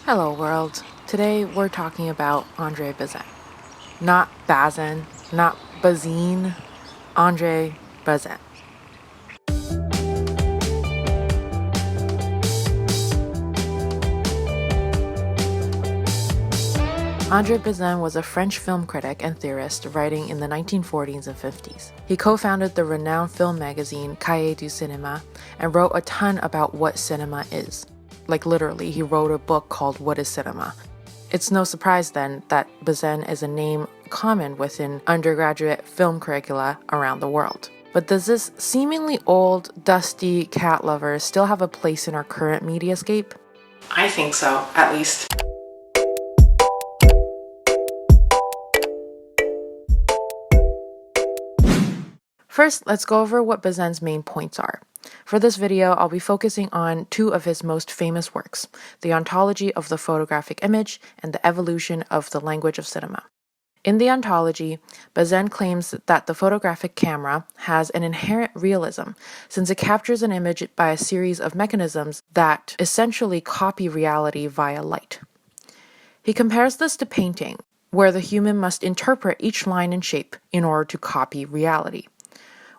Hello world. Today we're talking about Andre Bazin. Not Bazin, not Bazin, Andre Bazin. Andre Bazin was a French film critic and theorist writing in the 1940s and 50s. He co-founded the renowned film magazine Cahiers du Cinéma and wrote a ton about what cinema is. Like literally, he wrote a book called What is Cinema? It's no surprise then that Bazin is a name common within undergraduate film curricula around the world. But does this seemingly old, dusty cat lover still have a place in our current mediascape? I think so, at least. First, let's go over what Bazin's main points are. For this video, I'll be focusing on two of his most famous works, the Ontology of the Photographic Image and the Evolution of the Language of Cinema. In the Ontology, Bazin claims that the photographic camera has an inherent realism, since it captures an image by a series of mechanisms that essentially copy reality via light. He compares this to painting, where the human must interpret each line and shape in order to copy reality.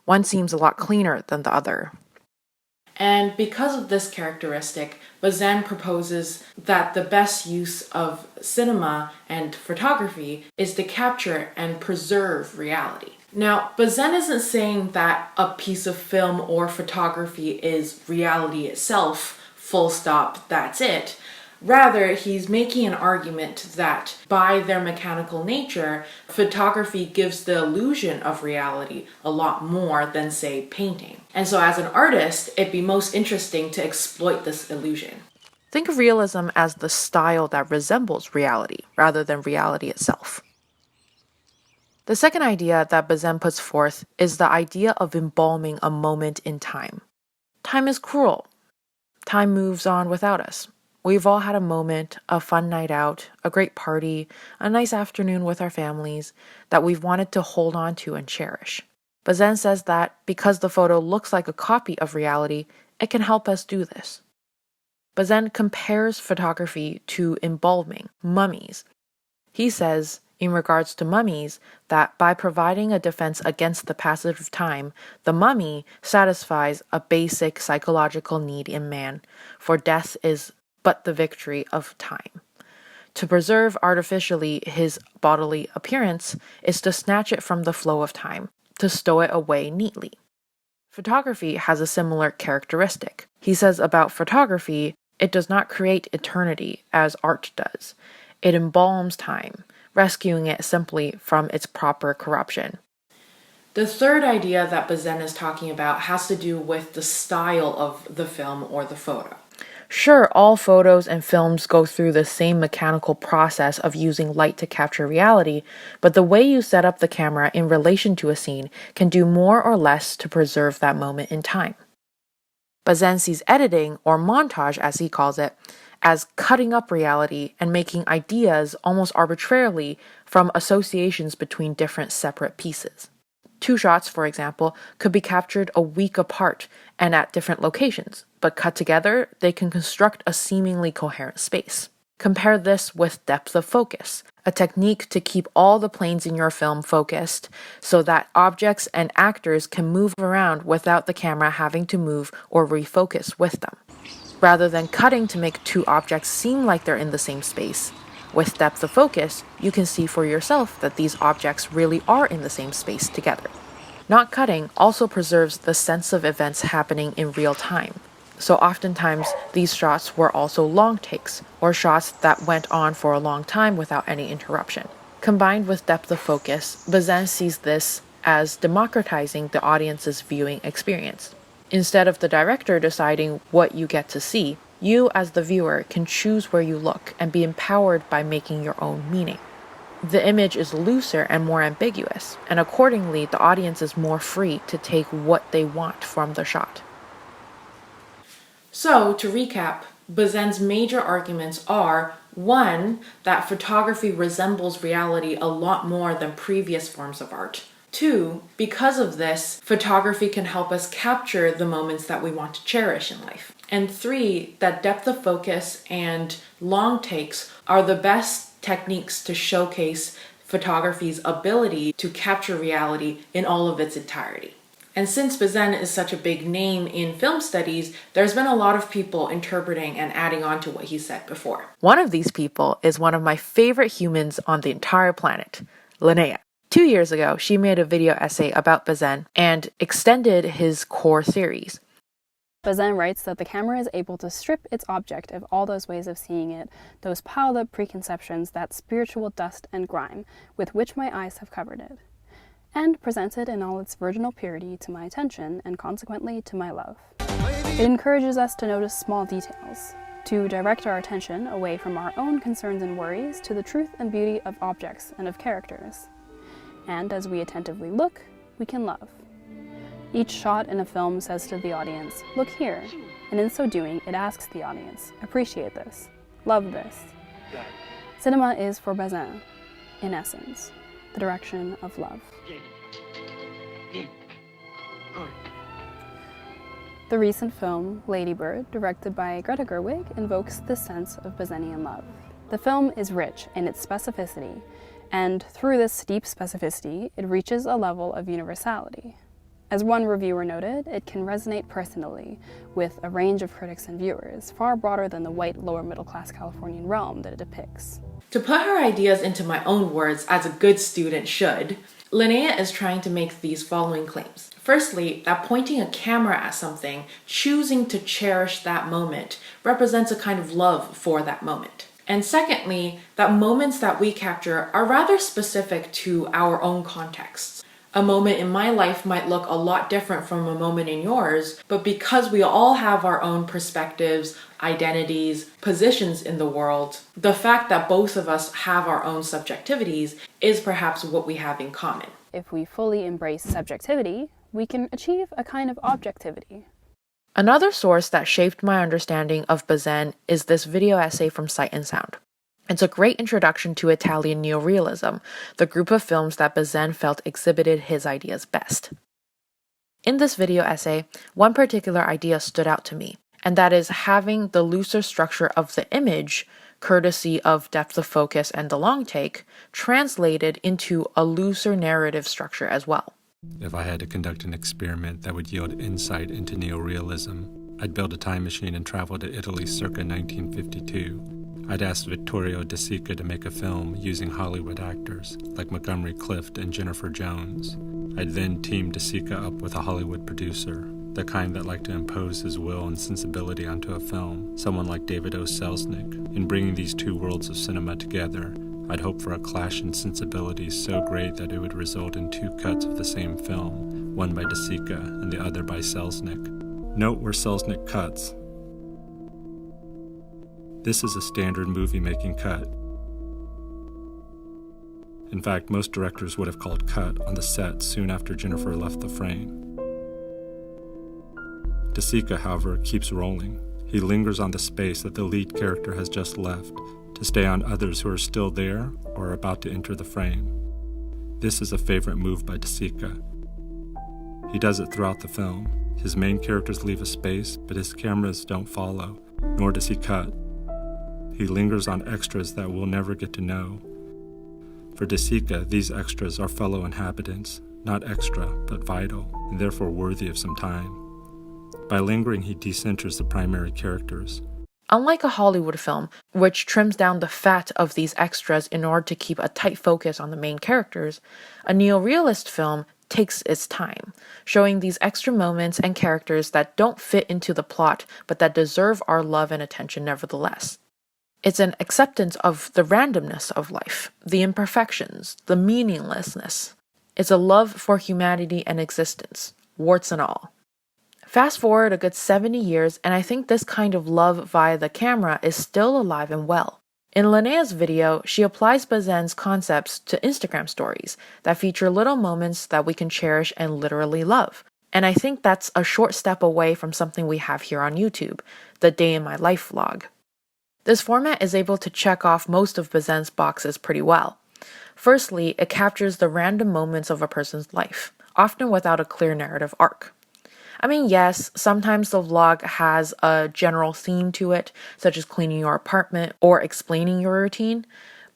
One seems a lot cleaner than the other. And because of this characteristic, Bazin proposes that the best use of cinema and photography is to capture and preserve reality. Now, Bazin isn't saying that a piece of film or photography is reality itself, full stop, that's it. Rather, he's making an argument that by their mechanical nature, photography gives the illusion of reality a lot more than, say, painting. And so as an artist, it'd be most interesting to exploit this illusion. Think of realism as the style that resembles reality, rather than reality itself. The second idea that Bazin puts forth is the idea of embalming a moment in time. Time is cruel. Time moves on without us. We've all had a moment, a fun night out, a great party, a nice afternoon with our families that we've wanted to hold on to and cherish. Bazin says that because the photo looks like a copy of reality, it can help us do this. Bazin compares photography to embalming, mummies. He says, in regards to mummies, that by providing a defense against the passage of time, the mummy satisfies a basic psychological need in man, for death is but the victory of time. To preserve artificially his bodily appearance is to snatch it from the flow of time, to stow it away neatly. Photography has a similar characteristic. He says about photography, it does not create eternity as art does. It embalms time, rescuing it simply from its proper corruption. The third idea that Bazin is talking about has to do with the style of the film or the photo. Sure, all photos and films go through the same mechanical process of using light to capture reality, but the way you set up the camera in relation to a scene can do more or less to preserve that moment in time. Bazin sees editing, or montage as he calls it, as cutting up reality and making ideas almost arbitrarily from associations between different separate pieces. Two shots, for example, could be captured a week apart and at different locations, but cut together, they can construct a seemingly coherent space. Compare this with depth of focus, a technique to keep all the planes in your film focused so that objects and actors can move around without the camera having to move or refocus with them. Rather than cutting to make two objects seem like they're in the same space, with depth of focus, you can see for yourself that these objects really are in the same space together. Not cutting also preserves the sense of events happening in real time. So oftentimes, these shots were also long takes, or shots that went on for a long time without any interruption. Combined with depth of focus, Bazin sees this as democratizing the audience's viewing experience. Instead of the director deciding what you get to see, you as the viewer can choose where you look and be empowered by making your own meaning. The image is looser and more ambiguous, and accordingly the audience is more free to take what they want from the shot. So, to recap, Bazin's major arguments are: 1. That photography resembles reality a lot more than previous forms of art. 2, because of this, photography can help us capture the moments that we want to cherish in life. And 3, that depth of focus and long takes are the best techniques to showcase photography's ability to capture reality in all of its entirety. And since Bazin is such a big name in film studies, there's been a lot of people interpreting and adding on to what he said before. One of these people is one of my favorite humans on the entire planet, Linnea. 2 years ago, she made a video essay about Bazin and extended his core theories. Bazin writes that the camera is able to strip its object of all those ways of seeing it, those piled up preconceptions, that spiritual dust and grime with which my eyes have covered it, and present it in all its virginal purity to my attention and consequently to my love. It encourages us to notice small details, to direct our attention away from our own concerns and worries to the truth and beauty of objects and of characters. And as we attentively look, we can love. Each shot in a film says to the audience, look here, and in so doing, it asks the audience, appreciate this, love this. Cinema is for Bazin, in essence, the direction of love. The recent film, Lady Bird, directed by Greta Gerwig, invokes this sense of Bazinian love. The film is rich in its specificity, and through this deep specificity, it reaches a level of universality. As one reviewer noted, it can resonate personally with a range of critics and viewers, far broader than the white, lower-middle-class Californian realm that it depicts. To put her ideas into my own words, as a good student should, Linnea is trying to make these following claims. Firstly, that pointing a camera at something, choosing to cherish that moment, represents a kind of love for that moment. And secondly, that moments that we capture are rather specific to our own contexts. A moment in my life might look a lot different from a moment in yours, but because we all have our own perspectives, identities, positions in the world, the fact that both of us have our own subjectivities is perhaps what we have in common. If we fully embrace subjectivity, we can achieve a kind of objectivity. Another source that shaped my understanding of Bazin is this video essay from Sight and Sound. It's a great introduction to Italian neorealism, the group of films that Bazin felt exhibited his ideas best. In this video essay, one particular idea stood out to me, and that is having the looser structure of the image, courtesy of depth of focus and the long take, translated into a looser narrative structure as well. If I had to conduct an experiment that would yield insight into neorealism, I'd build a time machine and travel to Italy circa 1952. I'd ask Vittorio De Sica to make a film using Hollywood actors like Montgomery Clift and Jennifer Jones. I'd then team De Sica up with a Hollywood producer, the kind that liked to impose his will and sensibility onto a film, someone like David O. Selznick. In bringing these two worlds of cinema together, I'd hope for a clash in sensibilities so great that it would result in two cuts of the same film, one by De Sica and the other by Selznick. Note where Selznick cuts. This is a standard movie-making cut. In fact, most directors would have called cut on the set soon after Jennifer left the frame. De Sica, however, keeps rolling. He lingers on the space that the lead character has just left to stay on others who are still there or are about to enter the frame. This is a favorite move by De Sica. He does it throughout the film. His main characters leave a space, but his cameras don't follow, nor does he cut. He lingers on extras that we'll never get to know. For De Sica, these extras are fellow inhabitants, not extra, but vital, and therefore worthy of some time. By lingering, he decenters the primary characters. Unlike a Hollywood film, which trims down the fat of these extras in order to keep a tight focus on the main characters, a neorealist film takes its time, showing these extra moments and characters that don't fit into the plot, but that deserve our love and attention nevertheless. It's an acceptance of the randomness of life, the imperfections, the meaninglessness. It's a love for humanity and existence, warts and all. Fast forward a good 70 years, and I think this kind of love via the camera is still alive and well. In Linnea's video, she applies Bazin's concepts to Instagram stories that feature little moments that we can cherish and literally love. And I think that's a short step away from something we have here on YouTube, the Day in My Life vlog. This format is able to check off most of Bazin's boxes pretty well. Firstly, it captures the random moments of a person's life, often without a clear narrative arc. I mean, yes, sometimes the vlog has a general theme to it, such as cleaning your apartment or explaining your routine,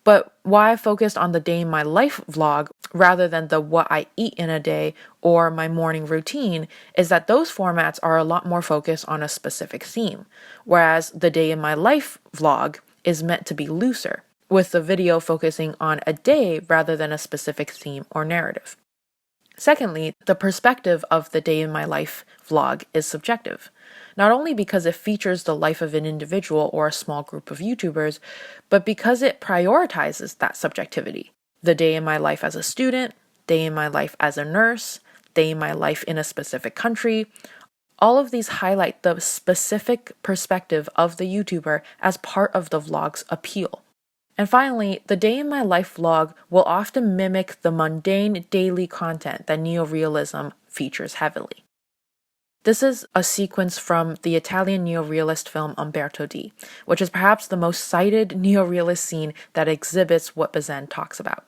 but why I focused on the day in my life vlog rather than the what I eat in a day or my morning routine is that those formats are a lot more focused on a specific theme, whereas the day in my life vlog is meant to be looser, with the video focusing on a day rather than a specific theme or narrative. Secondly, the perspective of the day in my life vlog is subjective, not only because it features the life of an individual or a small group of YouTubers, but because it prioritizes that subjectivity. The day in my life as a student, day in my life as a nurse, day in my life in a specific country, all of these highlight the specific perspective of the YouTuber as part of the vlog's appeal. And finally, the day in my life vlog will often mimic the mundane daily content that neorealism features heavily. This is a sequence from the Italian neorealist film Umbrato D, which is perhaps the most cited neorealist scene that exhibits what Bazin talks about.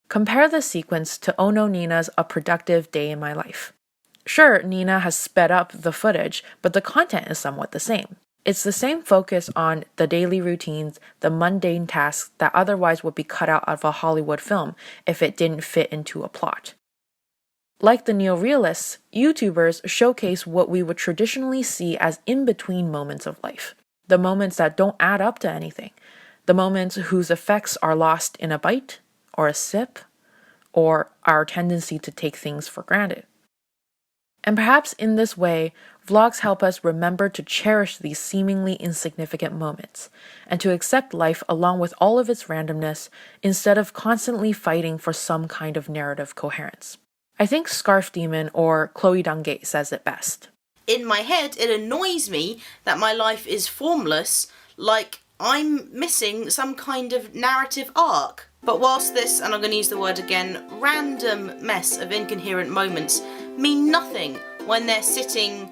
Compare this sequence to Oh No Nina's A Productive Day in My Life. Sure, Nina has sped up the footage, but the content is somewhat the same. It's the same focus on the daily routines, the mundane tasks that otherwise would be cut out of a Hollywood film if it didn't fit into a plot. Like the neorealists, YouTubers showcase what we would traditionally see as in-between moments of life, the moments that don't add up to anything, the moments whose effects are lost in a bite, or a sip, or our tendency to take things for granted. And perhaps in this way, vlogs help us remember to cherish these seemingly insignificant moments, and to accept life along with all of its randomness instead of constantly fighting for some kind of narrative coherence. I think Scarf Demon or Chloe Dungate says it best. In my head, it annoys me that my life is formless, like I'm missing some kind of narrative arc. But whilst this, and I'm going to use the word again, random mess of incoherent moments mean nothing when they're sitting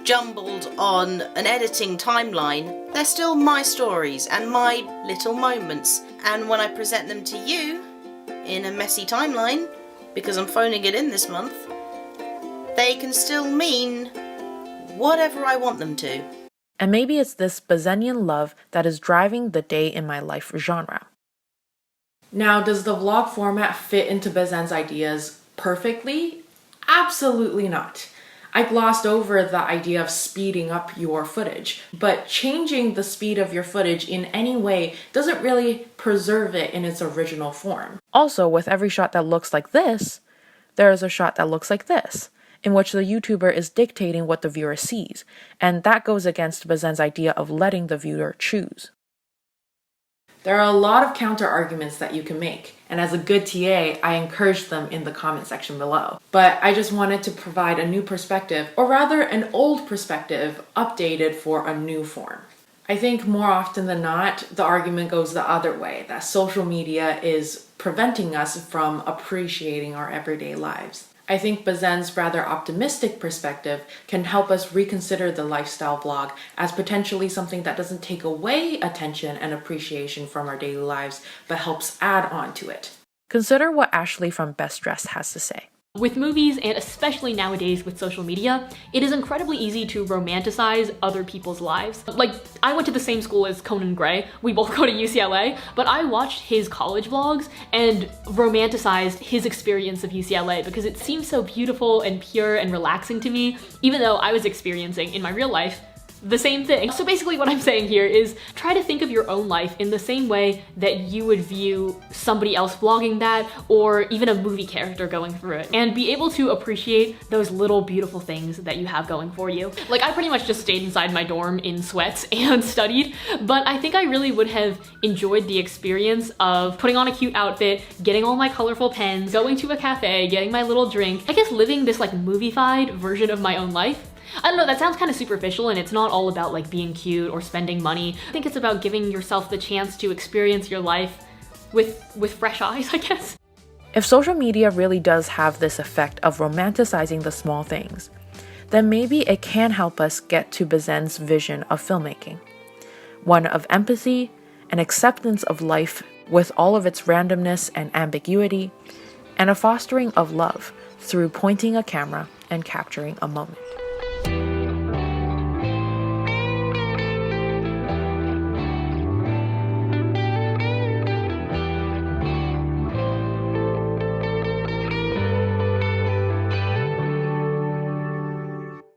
jumbled on an editing timeline, they're still my stories and my little moments. And when I present them to you in a messy timeline, because I'm phoning it in this month, they can still mean whatever I want them to. And maybe it's this Bazinian love that is driving the day in my life genre. Now, does the vlog format fit into Bazin's ideas perfectly? Absolutely not. I glossed over the idea of speeding up your footage, but changing the speed of your footage in any way doesn't really preserve it in its original form. Also, with every shot that looks like this, there is a shot that looks like this, in which the YouTuber is dictating what the viewer sees, and that goes against Bazin's idea of letting the viewer choose. There are a lot of counter arguments that you can make, and as a good TA, I encourage them in the comment section below. But I just wanted to provide a new perspective, or rather an old perspective, updated for a new form. I think more often than not, the argument goes the other way, that social media is preventing us from appreciating our everyday lives. I think Bazin's rather optimistic perspective can help us reconsider the lifestyle vlog as potentially something that doesn't take away attention and appreciation from our daily lives, but helps add on to it. Consider what Ashley from Best Dressed has to say. With movies, and especially nowadays with social media, it is incredibly easy to romanticize other people's lives. Like, I went to the same school as Conan Gray, we both go to UCLA, but I watched his college vlogs and romanticized his experience of UCLA because it seemed so beautiful and pure and relaxing to me, even though I was experiencing in my real life the same thing. So basically what I'm saying here is try to think of your own life in the same way that you would view somebody else vlogging that, or even a movie character going through it, and be able to appreciate those little beautiful things that you have going for you. Like, I pretty much just stayed inside my dorm in sweats and studied, but I think I really would have enjoyed the experience of putting on a cute outfit, getting all my colorful pens, going to a cafe, getting my little drink, I guess living this like movie-fied version of my own life. I don't know, that sounds kind of superficial, and it's not all about like being cute or spending money. I think it's about giving yourself the chance to experience your life with fresh eyes, I guess. If social media really does have this effect of romanticizing the small things, then maybe it can help us get to Bazin's vision of filmmaking. One of empathy an acceptance of life with all of its randomness and ambiguity, and a fostering of love through pointing a camera and capturing a moment.